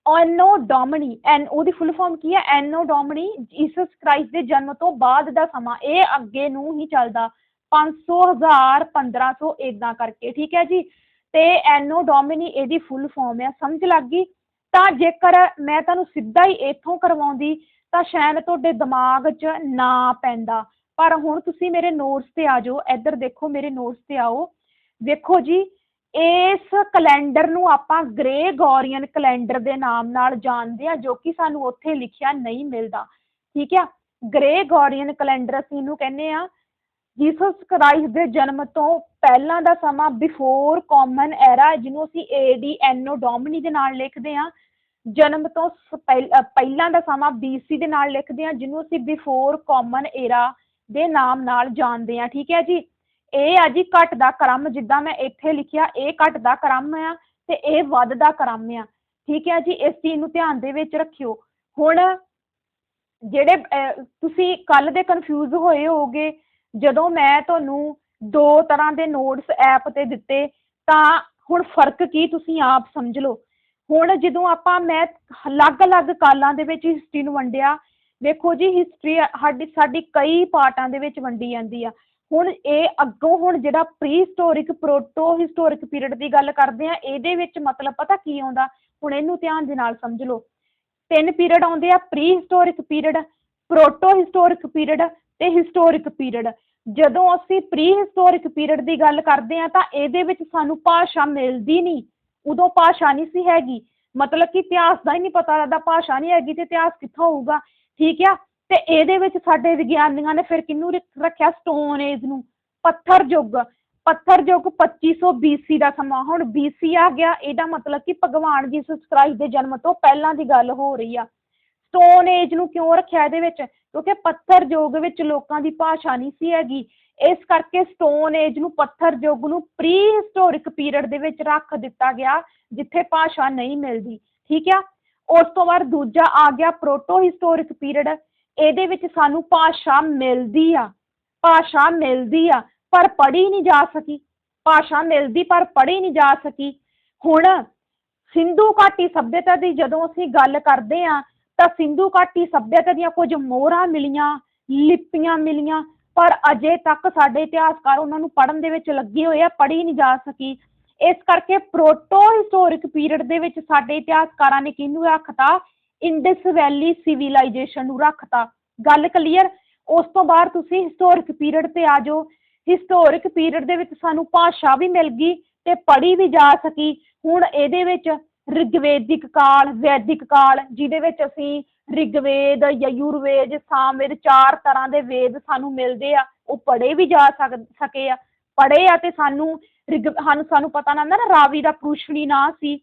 ਐਨੋ ਡੋਮਨੀ। ਉਹਦੀ ਫੁੱਲ ਫਾਰਮ ਕੀ ਹੈ, ਐਨੋ ਡੋਮਨੀ, ਜੀਸਸ ਕ੍ਰਾਈਸਟ ਦੇ ਜਨਮ ਤੋਂ ਬਾਅਦ ਦਾ ਸਮਾਂ। ਇਹ ਅੱਗੇ ਨੂੰ ਹੀ ਚੱਲਦਾ, 500, 1000, 1500 ਇਦਾਂ ਕਰਕੇ। ਠੀਕ ਹੈ ਜੀ, ਤੇ ਐਨੋ ਡੋਮਨੀ ਇਹਦੀ ਫੁੱਲ ਫਾਰਮ ਆ। ਸਮਝ ਲੱਗ ਗਈ? ਤਾਂ ਜੇਕਰ ਮੈਂ ਤੁਹਾਨੂੰ ਸਿੱਧਾ ਹੀ ਇੱਥੋਂ ਕਰਵਾਉਂਦੀ ਤਾਂ ਸ਼ਾਇਦ ਤੁਹਾਡੇ ਦਿਮਾਗ 'ਚ ਨਾ ਪੈਂਦਾ, ਪਰ ਹੁਣ ਤੁਸੀਂ ਮੇਰੇ ਨੋਟਸ ਤੇ ਆ ਜਾਓ। ਇੱਧਰ ਦੇਖੋ, ਮੇਰੇ ਨੋਟਸ ਤੇ ਆਓ। ਵੇਖੋ ਜੀ, ਇਸ ਕੈਲੰਡਰ ਨੂੰ ਆਪਾਂ ਗ੍ਰੇਗੋਰੀਅਨ ਕੈਲੰਡਰ ਦੇ ਨਾਮ ਨਾਲ ਜਾਣਦੇ ਆ, ਜੋ ਕਿ ਸਾਨੂੰ ਉੱਥੇ ਲਿਖਿਆ ਨਹੀਂ ਮਿਲਦਾ। ਠੀਕ ਆ, ਗ੍ਰੇਗੋਰੀਅਨ ਕੈਲੰਡਰ ਅਸੀਂ ਇਹਨੂੰ ਕਹਿੰਦੇ ਆ। ਜੀਸਸ ਕ੍ਰਾਈਸਟ ਦੇ ਜਨਮ ਤੋਂ ਪਹਿਲਾਂ ਦਾ ਸਮਾਂ ਬਿਫੋਰ ਕਾਮਨ ਐਰਾ, ਜਿਹਨੂੰ ਅਸੀਂ AD ਐਨੋ ਡੋਮਨੀ ਦੇ ਨਾਲ ਲਿਖਦੇ ਆ। ਜਨਮ ਤੋਂ ਪਹਿਲਾਂ ਦਾ ਸਮਾਂ BC ਦੇ ਨਾਲ ਲਿਖਦੇ ਆ, ਜਿਹਨੂੰ ਅਸੀਂ ਬਿਫੋਰ ਕਾਮਨ ਐਰਾ ਦੇ ਨਾਮ ਨਾਲ ਜਾਣਦੇ ਆ। ਠੀਕ ਹੈ ਜੀ, ਇਹ ਆ ਜੀ ਘੱਟ ਦਾ ਕ੍ਰਮ, ਜਿੱਦਾਂ ਮੈਂ ਇੱਥੇ ਲਿਖਿਆ, ਇਹ ਘੱਟ ਦਾ ਕ੍ਰਮ ਆ ਤੇ ਇਹ ਵੱਧ ਦਾ ਕ੍ਰਮ ਆ। ਠੀਕ ਹੈ ਜੀ, ਇਸ ਚੀਜ਼ ਨੂੰ ਧਿਆਨ ਦੇ ਵਿੱਚ ਰੱਖਿਓ। ਹੁਣ ਜਿਹੜੇ ਤੁਸੀਂ ਕੱਲ ਦੇ ਕਨਫਿਊਜ਼ ਹੋਏ ਹੋਗੇ, ਜਦੋਂ ਮੈਂ ਤੁਹਾਨੂੰ 2 ਤਰ੍ਹਾਂ ਦੇ ਨੋਟਸ ਐਪ ਤੇ ਦਿੱਤੇ, ਤਾਂ ਹੁਣ ਫਰਕ ਕੀ ਤੁਸੀਂ ਆਪ ਸਮਝ ਲਓ। ਹੁਣ ਜਦੋਂ ਮੈਂ ਅਲੱਗ-ਅਲੱਗ ਕਾਲਾਂ ਦੇ ਵਿੱਚ ਹਿਸਟਰੀ ਨੂੰ ਵੰਡਿਆ, ਵੇਖੋ ਜੀ, ਹਿਸਟਰੀ ਸਾਡੀ ਕਈ ਪਾਰਟਾਂ ਦੇ ਵਿੱਚ ਵੰਡੀ ਜਾਂਦੀ ਆ। ਹੁਣ ਇਹ ਅੱਗੋਂ, ਹੁਣ ਜਿਹੜਾ ਪ੍ਰੀ ਹਿਸਟੋਰਿਕ, ਪ੍ਰੋਟੋ ਹਿਸਟੋਰਿਕ ਪੀਰੀਅਡ ਦੀ ਗੱਲ ਕਰਦੇ ਆ, ਇਹਦੇ ਵਿੱਚ ਮਤਲਬ ਪਤਾ ਕੀ ਆਉਂਦਾ, ਹੁਣ ਇਹਨੂੰ ਧਿਆਨ ਦੇ ਨਾਲ ਸਮਝ ਲਓ। 3 ਪੀਰੀਅਡ ਆਉਂਦੇ ਆ, pre historic period, proto historic period ਤੇ ਹਿਸਟੋਰਿਕ ਪੀਰੀਅਡ। ਜਦੋਂ ਅਸੀਂ ਪ੍ਰੀ ਹਿਸਟੋਰਿਕ ਪੀਰੀਅਡ ਦੀ ਗੱਲ ਕਰਦੇ ਆ ਤਾਂ ਇਹਦੇ ਵਿੱਚ ਸਾਨੂੰ ਭਾਸ਼ਾ ਮਿਲਦੀ ਨਹੀਂ, ਉਦੋਂ ਭਾਸ਼ਾ ਨਹੀਂ ਸੀ ਹੈਗੀ, ਮਤਲਬ ਕਿ ਇਤਿਹਾਸ ਦਾ ਹੀ ਨਹੀਂ ਪਤਾ ਲੱਗਦਾ। ਭਾਸ਼ਾ ਨਹੀਂ ਹੈਗੀ ਤੇ ਇਤਿਹਾਸ ਕਿੱਥੋਂ ਹੋਊਗਾ? ਠੀਕ ਆ, ਤੇ ਇਹਦੇ ਵਿੱਚ ਸਾਡੇ ਵਿਗਿਆਨੀਆਂ ਨੇ ਫਿਰ ਕਿਹਨੂੰ ਰੱਖਿਆ, ਸਟੋਨ ਏਜ ਨੂੰ, ਪੱਥਰ ਯੁੱਗ। ਪੱਥਰ ਯੁੱਗ 2500 BC ਦਾ ਸਮਾਂ। ਹੁਣ BC ਆ ਗਿਆ, ਇਹਦਾ ਮਤਲਬ ਕਿ ਭਗਵਾਨ ਜੀਸਸ ਕ੍ਰਾਈਸਟ ਦੇ ਜਨਮ ਤੋਂ ਪਹਿਲਾਂ ਦੀ ਗੱਲ ਹੋ ਰਹੀ ਆ। ਸਟੋਨ ਏਜ ਨੂੰ ਕਿਉਂ ਰੱਖਿਆ ਇਹਦੇ ਵਿੱਚ? ਕਿਉਂਕਿ ਪੱਥਰ ਯੁੱਗ ਵਿੱਚ ਲੋਕਾਂ ਦੀ ਭਾਸ਼ਾ ਨਹੀਂ ਸੀ ਹੈਗੀ, ਇਸ ਕਰਕੇ ਸਟੋਨ ਏਜ ਨੂੰ, ਪੱਥਰ ਯੁੱਗ ਨੂੰ ਪ੍ਰੀ ਹਿਸਟੋਰਿਕ ਪੀਰੀਅਡ ਦੇ ਵਿੱਚ ਰੱਖ ਦਿੱਤਾ ਗਿਆ, ਜਿੱਥੇ ਭਾਸ਼ਾ ਨਹੀਂ ਮਿਲਦੀ। ਠੀਕ ਆ, ਉਸ ਤੋਂ ਬਾਅਦ ਦੂਜਾ ਆ ਗਿਆ ਪ੍ਰੋਟੋ ਹਿਸਟੋਰਿਕ ਪੀਰੀਅਡ। ਇਹਦੇ ਵਿੱਚ ਸਾਨੂੰ ਭਾਸ਼ਾ ਮਿਲਦੀ ਆ, ਭਾਸ਼ਾ ਮਿਲਦੀ ਆ ਪਰ ਪੜ੍ਹੀ ਨਹੀਂ ਜਾ ਸਕੀ। ਭਾਸ਼ਾ ਮਿਲਦੀ ਪਰ ਪੜ੍ਹੀ ਨਹੀਂ ਜਾ ਸਕੀ। ਹੁਣ ਸਿੰਧੂ ਘਾਟੀ ਸੱਭਿਅਤਾ ਦੀ ਜਦੋਂ ਅਸੀਂ ਗੱਲ ਕਰਦੇ ਆ ਤਾਂ ਸਿੰਧੂ ਘਾਟੀ ਸੱਭਿਅਤਾ ਦੀਆਂ ਕੁਝ ਮੋਹਰਾਂ ਮਿਲੀਆਂ, ਲਿਪੀਆਂ ਮਿਲੀਆਂ, ਪਰ ਅਜੇ ਤੱਕ ਸਾਡੇ ਇਤਿਹਾਸਕਾਰ ਉਹਨਾਂ ਨੂੰ ਪੜ੍ਹਨ ਦੇ ਵਿੱਚ ਲੱਗੇ ਹੋਏ ਆ, ਪੜ੍ਹੀ ਨਹੀਂ ਜਾ ਸਕੀ। ਇਸ ਕਰਕੇ ਪ੍ਰੋਟੋ ਹਿਸਟੋਰਿਕ ਪੀਰੀਅਡ ਦੇ ਵਿੱਚ ਸਾਡੇ ਇਤਿਹਾਸਕਾਰਾਂ ਨੇ ਕਿਹਨੂੰ ਰੱਖਤਾ, ਇੰਡਸ ਵੈਲੀ ਸਿਵਲਾਈਜੇਸ਼ਨ ਨੂੰ ਰੱਖਤਾ। ਗੱਲ ਕਲੀਅਰ। ਉਸ ਤੋਂ ਬਾਅਦ ਤੁਸੀਂ ਹਿਸਟੋਰਿਕ ਪੀਰੀਅਡ ਤੇ ਆ ਜਾਓ। ਹਿਸਟੋਰਿਕ ਪੀਰੀਅਡ ਦੇ ਵਿੱਚ ਸਾਨੂੰ ਭਾਸ਼ਾ ਵੀ ਮਿਲ ਗਈ ਤੇ ਪੜ੍ਹੀ ਵੀ ਜਾ ਸਕੀ। ਹੁਣ ਇਹਦੇ ਵਿੱਚ ਰਿਗਵੇਦਿਕ ਕਾਲ, ਵੈਦਿਕ ਕਾਲ, ਜਿਹਦੇ ਵਿੱਚ ਅਸੀਂ ਰਿਗਵੇਦ, ਯਜੁਰਵੇਦ, ਸਾਮਵੇਦ, 4 ਤਰ੍ਹਾਂ ਦੇ ਵੇਦ ਸਾਨੂੰ ਮਿਲਦੇ ਆ, ਉਹ ਪੜ੍ਹੇ ਵੀ ਜਾ ਸਕੇ ਆ। ਪੜ੍ਹੇ ਆ ਤੇ ਸਾਨੂੰ ਸਾਨੂੰ ਪਤਾ ਨਾ ਹੁੰਦਾ ਨਾ, ਰਾਵੀ ਦਾ ਪੁਰਸ਼ਨੀ ਨਾਂ ਸੀ,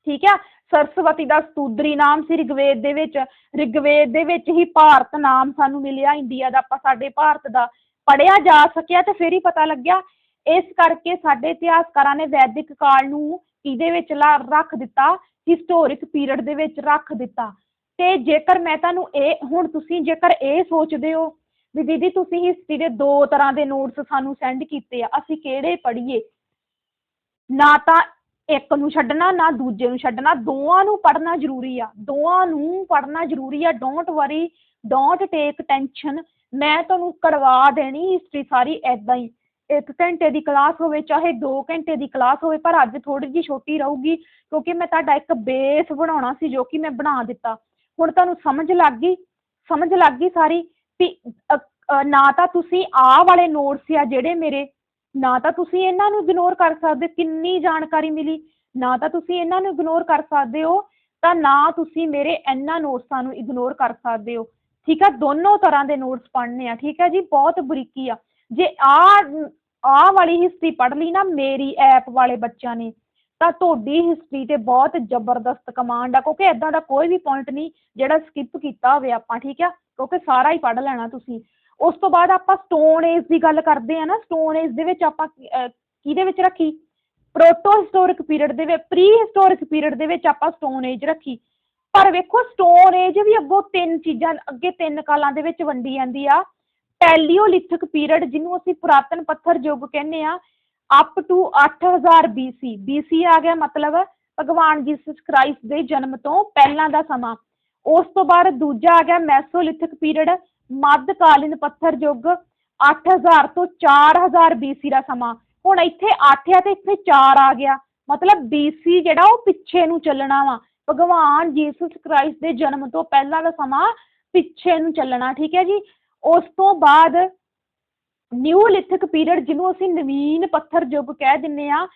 ਠੀਕ ਆ। ਸਰਸਵਤੀ ਦਾ ਸਤੂਦਰੀ ਨਾਮ ਸੀ ਰਿਗਵੇਦ ਦੇ ਵਿੱਚ। ਰਿਗਵੇਦ ਦੇ ਵਿੱਚ ਹੀ ਭਾਰਤ ਨਾਮ ਸਾਨੂੰ ਮਿਲਿਆ, ਇੰਡੀਆ ਦਾ, ਆਪਾਂ ਸਾਡੇ ਭਾਰਤ ਦਾ। ਪੜ੍ਹਿਆ ਜਾ ਸਕਿਆ ਤੇ ਫਿਰ ਹੀ ਪਤਾ ਲੱਗਿਆ। ਇਸ ਕਰਕੇ ਸਾਡੇ ਇਤਿਹਾਸਕਾਰਾਂ ਨੇ ਵੈਦਿਕ ਕਾਲ ਨੂੰ ਇਹਦੇ ਵਿੱਚ ਰੱਖ ਦਿੱਤਾ, ਹਿਸਟੋਰਿਕ ਪੀਰੀਅਡ ਦੇ ਵਿੱਚ ਰੱਖ ਦਿੱਤਾ। ਤੇ ਜੇਕਰ ਮੈਂ ਤੁਹਾਨੂੰ ਹੁਣ ਤੁਸੀਂ ਜੇਕਰ ਇਹ ਸੋਚਦੇ ਹੋ ਵੀ ਦੀਦੀ ਤੁਸੀਂ ਹਿਸਟਰੀ ਦੇ 2 ਤਰ੍ਹਾਂ ਦੇ ਨੋਟਸ ਸਾਨੂੰ ਸੈਂਡ ਕੀਤੇ ਆ, ਅਸੀਂ ਕਿਹੜੇ ਪੜ੍ਹੀਏ? ਨਾ ਤਾਂ ਇੱਕ ਨੂੰ ਛੱਡਣਾ ਨਾ ਦੂਜੇ ਨੂੰ ਛੱਡਣਾ, ਦੋਵਾਂ ਨੂੰ ਪੜ੍ਹਨਾ ਜ਼ਰੂਰੀ ਆ, ਦੋਵਾਂ ਨੂੰ ਪੜ੍ਹਨਾ ਜ਼ਰੂਰੀ ਆ। Don't worry, don't take tension, ਮੈਂ ਤੁਹਾਨੂੰ ਕਰਵਾ ਦੇਣੀ ਹਿਸਟਰੀ ਸਾਰੀ ਏਦਾਂ ਹੀ। 1 ਘੰਟੇ ਦੀ ਕਲਾਸ ਹੋਵੇ ਚਾਹੇ 2 ਘੰਟੇ ਦੀ ਕਲਾਸ ਹੋਵੇ, ਪਰ ਅੱਜ ਥੋੜੀ ਜਿਹੀ ਛੋਟੀ ਰਹੂਗੀ ਕਿਉਂਕਿ ਮੈਂ ਤੁਹਾਡਾ ਇੱਕ ਬੇਸ ਬਣਾਉਣਾ ਸੀ ਜੋ ਕਿ ਮੈਂ ਬਣਾ ਦਿੱਤਾ। ਹੁਣ ਤੁਹਾਨੂੰ ਸਮਝ ਲੱਗ ਗਈ ਸਾਰੀ ਵੀ ਨਾ ਤਾਂ ਤੁਸੀਂ ਆਹ ਵਾਲੇ ਨੋਟਸ ਆ ਜਿਹੜੇ ਮੇਰੇ, ਨਾ ਤਾਂ ਤੁਸੀਂ ਇਹਨਾਂ ਨੂੰ ਇਗਨੋਰ ਕਰ ਸਕਦੇ, ਕਿੰਨੀ ਜਾਣਕਾਰੀ ਮਿਲੀ, ਨਾ ਤਾਂ ਤੁਸੀਂ ਇਹਨਾਂ ਨੂੰ ਇਗਨੋਰ ਕਰ ਸਕਦੇ ਹੋ, ਤਾਂ ਨਾ ਤੁਸੀਂ ਮੇਰੇ ਇਹਨਾਂ ਨੋਟਸਾਂ ਨੂੰ ਇਗਨੋਰ ਕਰ ਸਕਦੇ ਹੋ। ਠੀਕ ਆ, ਦੋਨੋਂ ਤਰ੍ਹਾਂ ਦੇ ਨੋਟਸ ਪੜ੍ਹਨੇ ਆ। ਠੀਕ ਹੈ ਜੀ, ਬਹੁਤ ਬਰੀਕੀ ਆ। ਜੇ ਆਹ ਵਾਲੀ ਹਿਸਟਰੀ ਪੜ੍ਹ ਲਈ ਨਾ ਮੇਰੀ ਐਪ ਵਾਲੇ ਬੱਚਿਆਂ ਨੇ, ਤਾਂ ਤੁਹਾਡੀ ਹਿਸਟਰੀ ਤੇ ਬਹੁਤ ਜ਼ਬਰਦਸਤ ਕਮਾਂਡ ਆ, ਕਿਉਂਕਿ ਏਦਾਂ ਦਾ ਕੋਈ ਵੀ ਪੁਆਇੰਟ ਨਹੀਂ ਜਿਹੜਾ ਸਕਿਪ ਕੀਤਾ ਹੋਵੇ ਆਪਾਂ। ਠੀਕ ਆ, ਕਿਉਂਕਿ ਸਾਰਾ ਹੀ ਪੜ੍ਹ ਲੈਣਾ ਤੁਸੀਂ। ਉਸ ਤੋਂ ਬਾਅਦ ਆਪਾਂ ਸਟੋਨ ਏਜ ਦੀ ਗੱਲ ਕਰਦੇ ਆ ਨਾ। ਸਟੋਨ ਏਜ ਦੇ ਵਿੱਚ ਆਪਾਂ ਕਿਹਦੇ ਵਿੱਚ ਰੱਖੀ? ਪ੍ਰੋਟੋ ਹਿਸਟੋਰਿਕ ਪੀਰੀਅਡ ਦੇ ਵਿੱਚ, ਪ੍ਰੀ ਹਿਸਟੋਰਿਕ ਪੀਰੀਅਡ ਦੇ ਵਿੱਚ ਆਪਾਂ ਸਟੋਨ ਏਜ ਰੱਖੀ। ਪਰ ਵੇਖੋ ਸਟੋਨ ਏਜ ਵੀ ਅੱਗੋਂ 3 ਚੀਜ਼ਾਂ, ਅੱਗੇ 3 ਕਾਲਾਂ ਦੇ ਵਿੱਚ ਵੰਡੀ ਜਾਂਦੀ ਆ। ਪੈਲੀਓਲਿਥਿਕ ਪੀਰੀਅਡ, ਜਿਹਨੂੰ ਅਸੀਂ ਪੁਰਾਤਨ ਪੱਥਰ ਯੁੱਗ ਕਹਿੰਦੇ ਆ, ਅਪ ਟੂ 8000 BC। BC ਆ ਗਿਆ ਮਤਲਬ ਭਗਵਾਨ ਜੀਸਸ ਕ੍ਰਾਈਸਟ ਦੇ ਜਨਮ ਤੋਂ ਪਹਿਲਾਂ ਦਾ ਸਮਾਂ। ਉਸ ਤੋਂ ਬਾਅਦ ਦੂਜਾ ਆ ਗਿਆ ਮੈਸੋਲਿਥਿਕ ਪੀਰੀਅਡ, ਮੱਧਕਾਲੀਨ ਪੱਥਰ ਯੁੱਗ, 8000 ਤੋਂ 4000 BC ਦਾ ਸਮਾਂ। ਹੁਣ ਇੱਥੇ 8 ਆ ਤੇ ਇੱਥੇ 4 ਆ ਗਿਆ, ਮਤਲਬ BC ਜਿਹੜਾ ਉਹ ਪਿੱਛੇ ਨੂੰ ਚੱਲਣਾ ਵਾ। ਭਗਵਾਨ ਜੀਸਸ ਕ੍ਰਾਈਸਟ ਦੇ ਜਨਮ ਤੋਂ ਪਹਿਲਾਂ ਦਾ ਸਮਾਂ ਪਿੱਛੇ ਨੂੰ ਚੱਲਣਾ। ਠੀਕ ਹੈ ਜੀ। ਉਸ ਤੋਂ ਬਾਅਦ ਨਿਊਲਿਥਿਕ ਪੀਰੀਅਡ, ਜਿਹਨੂੰ ਅਸੀਂ ਨਵੀਨ ਪੱਥਰ ਯੁੱਗ ਕਹਿ ਦਿੰਦੇ ਆ,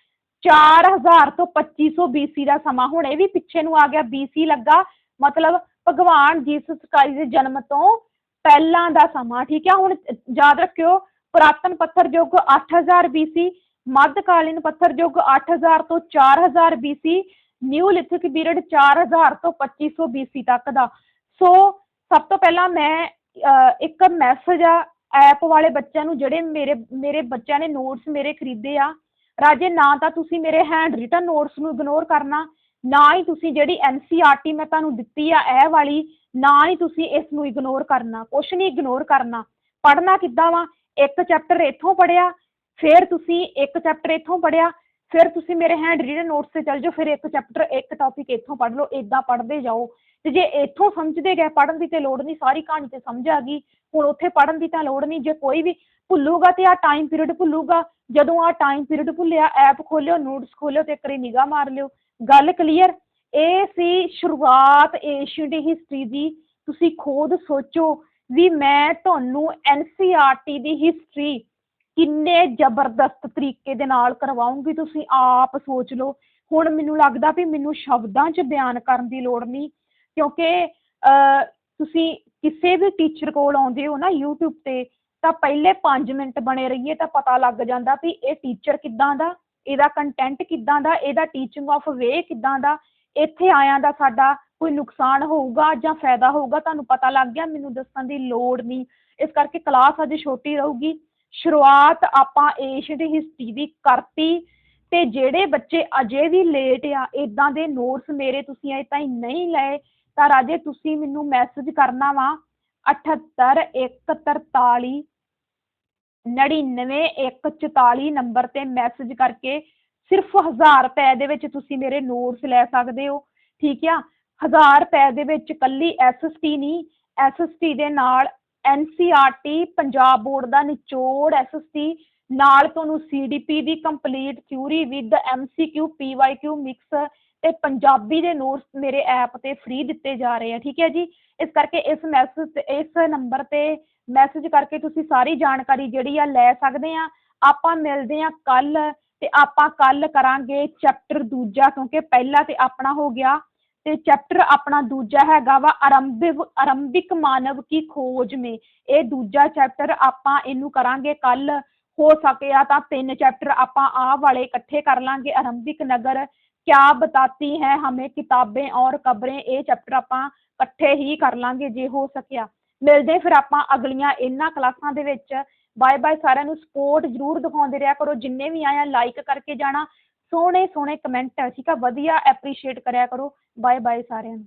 4000 ਤੋਂ 2500 BC ਦਾ ਸਮਾਂ। ਹੁਣ ਇਹ ਵੀ ਪਿੱਛੇ ਨੂੰ ਆ ਗਿਆ, BC ਲੱਗਾ, ਮਤਲਬ ਭਗਵਾਨ ਜੀਸਸ ਕ੍ਰਾਈਸਟ ਦੇ ਜਨਮ ਤੋਂ ਪਹਿਲਾਂ ਦਾ ਸਮਾਂ। ਠੀਕ ਹੈ, ਹੁਣ ਯਾਦ ਰੱਖਿਓ, ਪੁਰਾਤਨ ਪੱਥਰ ਯੁੱਗ 8000 BC, ਮੱਧਕਾਲੀਨ ਪੱਥਰ ਯੁੱਗ 8000 ਤੋਂ 4000 BC, ਨਿਊਲਿਥਿਕ ਪੀਰੀਅਡ 4000 ਤੋਂ 2500 BC ਤੱਕ ਦਾ। ਸੋ ਸਭ ਤੋਂ ਪਹਿਲਾਂ ਮੈਂ ਇੱਕ ਮੈਸੇਜ ਆ ਐਪ ਵਾਲੇ ਬੱਚਿਆਂ ਨੂੰ, ਜਿਹੜੇ ਮੇਰੇ ਬੱਚਿਆਂ ਨੇ ਨੋਟਸ ਮੇਰੇ ਖਰੀਦੇ ਆ। ਰਾਜੇ, ਨਾ ਤਾਂ ਤੁਸੀਂ ਮੇਰੇ ਹੈਂਡ ਰਿਟਨ ਨੋਟਸ ਨੂੰ ਇਗਨੋਰ ਕਰਨਾ, ਨਾ ਹੀ ਤੁਸੀਂ ਜਿਹੜੀ NCERT ਮੈਂ ਤੁਹਾਨੂੰ ਦਿੱਤੀ ਆ ਇਹ ਵਾਲੀ, ਨਾ ਹੀ ਤੁਸੀਂ ਇਸ ਨੂੰ ਇਗਨੋਰ ਕਰਨਾ। ਕੁਛ ਨਹੀਂ ਇਗਨੋਰ ਕਰਨਾ। ਪੜ੍ਹਨਾ ਕਿੱਦਾਂ ਵਾ? ਇੱਕ ਚੈਪਟਰ ਇੱਥੋਂ ਪੜ੍ਹਿਆ, ਫਿਰ ਤੁਸੀਂ ਇੱਕ ਚੈਪਟਰ ਇੱਥੋਂ ਪੜ੍ਹਿਆ, ਫਿਰ ਤੁਸੀਂ ਮੇਰੇ ਹੈਂਡ ਰਿਟਨ ਨੋਟਸ ਤੇ ਚੱਲ ਜਾਓ, ਫਿਰ ਇੱਕ ਚੈਪਟਰ, ਇੱਕ ਟੌਪਿਕ ਇੱਥੋਂ ਪੜ੍ਹ ਲਓ। ਇੱਦਾਂ ਪੜ੍ਹਦੇ ਜਾਓ। ਤੇ ਜੇ ਇੱਥੋਂ ਸਮਝਦੇ ਗਏ, ਪੜ੍ਹਨ ਦੀ ਤੇ ਲੋੜ ਨਹੀਂ, ਸਾਰੀ ਕਹਾਣੀ ਤੇ ਸਮਝ ਆ ਗਈ। ਹੁਣ ਉੱਥੇ ਪੜ੍ਹਨ ਦੀ ਤਾਂ ਲੋੜ ਨਹੀਂ। ਜੇ ਕੋਈ ਵੀ ਭੁੱਲੂਗਾ ਤੇ ਆਹ ਟਾਈਮ ਪੀਰੀਅਡ ਭੁੱਲੂਗਾ। ਜਦੋਂ ਆਹ ਟਾਈਮ ਪੀਰੀਅਡ ਭੁੱਲਿਆ, ਐਪ ਖੋਲਿਓ, ਨੋਟਸ ਖੋਲਿਓ ਤੇ ਇੱਕ ਵਾਰੀ ਨਿਗਾਹ ਮਾਰ ਲਿਓ। ਗੱਲ ਕਲੀਅਰ। ਇਹ ਸੀ ਸ਼ੁਰੂਆਤ ਏਸ਼ੀਅਨ ਹਿਸਟਰੀ ਦੀ। ਤੁਸੀਂ ਖੁਦ ਸੋਚੋ ਵੀ ਮੈਂ ਤੁਹਾਨੂੰ NCERT ਦੀ ਹਿਸਟਰੀ ਕਿੰਨੇ ਜ਼ਬਰਦਸਤ ਤਰੀਕੇ ਦੇ ਨਾਲ ਕਰਵਾਉਂਗੀ, ਤੁਸੀਂ ਆਪ ਸੋਚ ਲਓ। ਹੁਣ ਮੈਨੂੰ ਲੱਗਦਾ ਵੀ ਮੈਨੂੰ ਸ਼ਬਦਾਂ 'ਚ ਬਿਆਨ ਕਰਨ ਦੀ ਲੋੜ ਨਹੀਂ, ਕਿਉਂਕਿ ਤੁਸੀਂ ਕਿਸੇ ਵੀ ਟੀਚਰ ਕੋਲ ਆਉਂਦੇ ਹੋ ਨਾ YouTube ਤੇ, ਤਾਂ ਪਹਿਲੇ 5 ਮਿੰਟ ਬਣੇ ਰਹੀਏ ਤਾਂ ਪਤਾ ਲੱਗ ਜਾਂਦਾ ਵੀ ਇਹ ਟੀਚਰ ਕਿੱਦਾਂ ਦਾ, ਇਹਦਾ ਕੰਟੈਂਟ ਕਿੱਦਾਂ ਦਾ, ਇਹਦਾ ਟੀਚਿੰਗ ਆਫ ਵੇ ਕਿੱਦਾਂ ਦਾ, ਇੱਥੇ ਆਇਆਂ ਦਾ ਸਾਡਾ ਕੋਈ ਨੁਕਸਾਨ ਹੋਊਗਾ ਜਾਂ ਫਾਇਦਾ ਹੋਊਗਾ, ਤੁਹਾਨੂੰ ਪਤਾ ਲੱਗ ਗਿਆ। ਮੈਨੂੰ ਦੱਸਣ ਦੀ ਲੋੜ ਨਹੀਂ। ਇਸ ਕਰਕੇ ਕਲਾਸ ਅਜੇ ਛੋਟੀ ਰਹੂਗੀ। ਸ਼ੁਰੂਆਤ ਆਪਾਂ ਏਸ਼ੀਅਨ ਹਿਸਟਰੀ ਦੀ ਕਰਤੀ। ਤੇ ਜਿਹੜੇ ਬੱਚੇ ਅਜੇ ਵੀ ਲੇਟ ਆ, ਇੱਦਾਂ ਦੇ ਨੋਟਸ ਮੇਰੇ ਤੁਸੀਂ ਅਜੇ ਤਾਈਂ ਨਹੀਂ ਲਏ, ਤਾਂ ਰਾਜੇ ਤੁਸੀਂ ਮੈਨੂੰ ਮੈਸੇਜ ਕਰਨਾ ਵਾ 78143 99 ਨੰਬਰ ਤੇ ਮੈਸੇਜ ਕਰਕੇ। ਸਿਰਫ 1000 ਰੁਪਏ ਦੇ ਵਿੱਚ ਤੁਸੀਂ ਮੇਰੇ ਨੋਟਸ ਲੈ ਸਕਦੇ ਹੋ। ਠੀਕ ਆ, 1000 ਰੁਪਏ ਦੇ ਵਿੱਚ ਕੱਲੀ SST ਨਹੀਂ, SST ਦੇ ਨਾਲ NCERT ਪੰਜਾਬ ਬੋਰਡ ਦਾ ਨਿਚੋੜ SST ਨਾਲ ਤੁਹਾਨੂੰ CDP the complete theory with MCQ PYQ mix ਤੇ ਪੰਜਾਬੀ ਦੇ ਨੋਟਸ ਮੇਰੇ ਐਪ ਤੇ ਫ੍ਰੀ ਦਿੱਤੇ ਜਾ ਰਹੇ ਆ। ਠੀਕ ਹੈ ਜੀ, ਇਸ ਕਰਕੇ ਇਸ ਨੰਬਰ ਤੇ ਮੈਸੇਜ ਕਰਕੇ ਤੁਸੀਂ ਸਾਰੀ ਜਾਣਕਾਰੀ ਜਿਹੜੀ ਆ ਲੈ ਸਕਦੇ ਆ। ਆਪਾਂ ਮਿਲਦੇ ਆ ਕੱਲ, ਤੇ ਆਪਾਂ ਕੱਲ ਕਰਾਂਗੇ ਚੈਪਟਰ ਦੂਜਾ, ਕਿਉਂਕਿ ਪਹਿਲਾ ਤੇ ਆਪਣਾ ਹੋ ਗਿਆ ਤੇ ਚੈਪਟਰ ਆਪਣਾ ਦੂਜਾ ਹੈਗਾ ਵਾ ਆਰੰਭਿਕ ਮਾਨਵ ਕੀ ਖੋਜ ਮੇ। ਇਹ ਦੂਜਾ ਚੈਪਟਰ ਆਪਾਂ ਇਹਨੂੰ ਕਰਾਂਗੇ ਕੱਲ। ਹੋ ਸਕਿਆ ਤਾਂ 3 ਚੈਪਟਰ ਆਪਾਂ ਆਹ ਵਾਲੇ ਇਕੱਠੇ ਕਰ ਲਾਂਗੇ। ਆਰੰਭਿਕ ਨਗਰ, ਕਿਆ ਬਤਾਤੀ ਹੈ ਹਮੇ ਕਿਤਾਬें ਔਰ ਕਬरें, ਇਹ ਚੈਪਟਰ ਆਪਾਂ ਇਕੱਠੇ ਹੀ ਕਰ ਲਾਂਗੇ ਜੇ ਹੋ ਸਕਿਆ। ਮਿਲਦੇ ਫਿਰ ਆਪਾਂ ਅਗਲੀਆਂ ਇਹਨਾਂ ਕਲਾਸਾਂ ਦੇ ਵਿੱਚ। ਬਾਏ ਬਾਏ ਸਾਰਿਆਂ ਨੂੰ। ਸਪੋਰਟ ਜ਼ਰੂਰ ਦਿਖਾਉਂਦੇ ਰਿਹਾ ਕਰੋ, ਜਿੰਨੇ ਵੀ ਆਇਆ ਲਾਈਕ ਕਰਕੇ ਜਾਣਾ, ਸੋਹਣੇ ਸੋਹਣੇ ਕਮੈਂਟ ਠੀਕ ਆ, ਵਧੀਆ ਐਪਰੀਸ਼ੀਏਟ ਕਰਿਆ ਕਰੋ। ਬਾਏ ਬਾਏ ਸਾਰਿਆਂ ਨੂੰ।